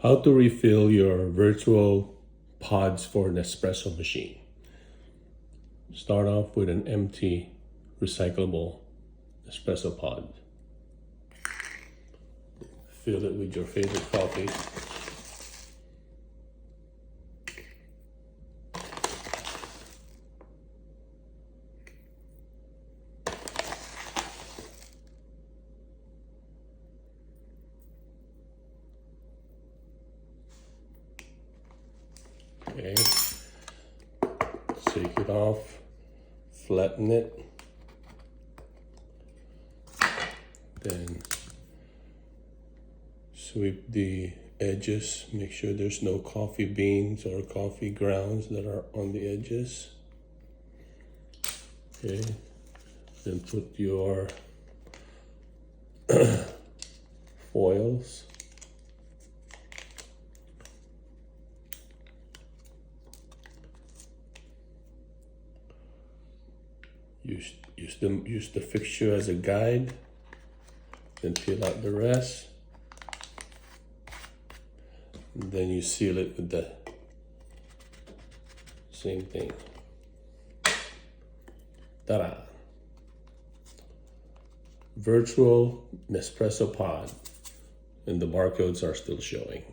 How to refill your virtual pods for Nespresso machine. Start off with an empty recyclable Nespresso pod. Fill it with your favorite coffee. Okay, take it off, flatten it, then sweep the edges, make sure there's no coffee beans or coffee grounds that are on the edges. Okay, then put your foils. Use the fixture as a guide, then peel out the rest, and then you seal it with the same thing. Ta-da! Virtual Nespresso pod, and the barcodes are still showing.